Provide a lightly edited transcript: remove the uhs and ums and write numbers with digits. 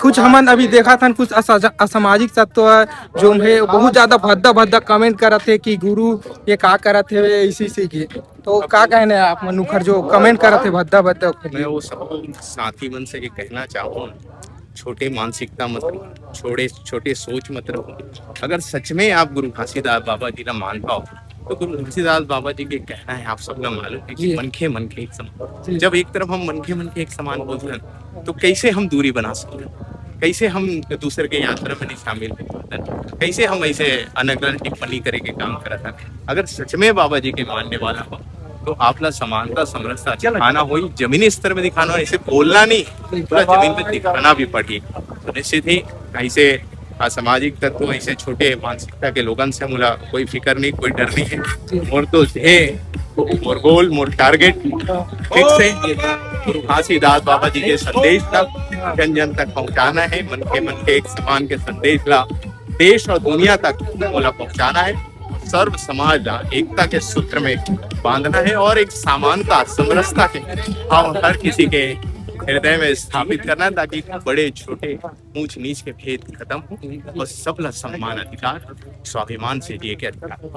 कुछ हमन अभी देखा था कुछ असामाजिक तत्व है जो है बहुत ज्यादा भद्दा भद्दा कमेंट करत थे कि गुरु ये का करत है इसी के। तो का कहने हैं आप मनुखर जो कमेंट करत थे भद्दा भद्दा। मैं वो सबको साथी मन से ये कहना चाहूँ, छोटे मानसिकता मत रहो, छोटे सोच मत रहो। अगर सच में आप गुरु घासीदास बाबा जी का मान पाओ तो गुरु घासीदास बाबा जी के कहना है, आप सबका मालूम है कि मन के एक समान। जब एक तरफ हम मन के एक समान बोलते हैं तो कैसे हम दूरी बना सकते हैं, कैसे हम दूसरे के यात्रा में नहीं शामिल हो पाते, कैसे हम ऐसे अनगल टिप्पणी करे के काम करता है। अगर सच में बाबा जी के मानने वाला हो तो आपला समानता समरसता दिखाना हो, जमीनी स्तर में दिखाना हो, ऐसे बोलना नहीं, पूरा जमीन पे दिखाना भी पड़ी। तो निश्चित ही ऐसे असामाजिक तत्व, ऐसे छोटे मानसिकता के लोगन से मुला कोई फिक्र नहीं, कोई डर नहीं है। और तो मोर गोल मोर टारगेट फिक्स है, गुरु घासीदास बाबा जी के संदेश तक जन जन तक पहुंचाना है। मन के एक समान के संदेश ला देश और दुनिया तक मोला पहुंचाना है। सर्व समाज ला एकता के सूत्र में बांधना है और एक समानता समरसता के भाव हर किसी के हृदय में स्थापित करना है, ताकि बड़े छोटे ऊंच नीच के भेद खत्म हो और सबला सम्मान अधिकार स्वाभिमान से जिए के अधिकार।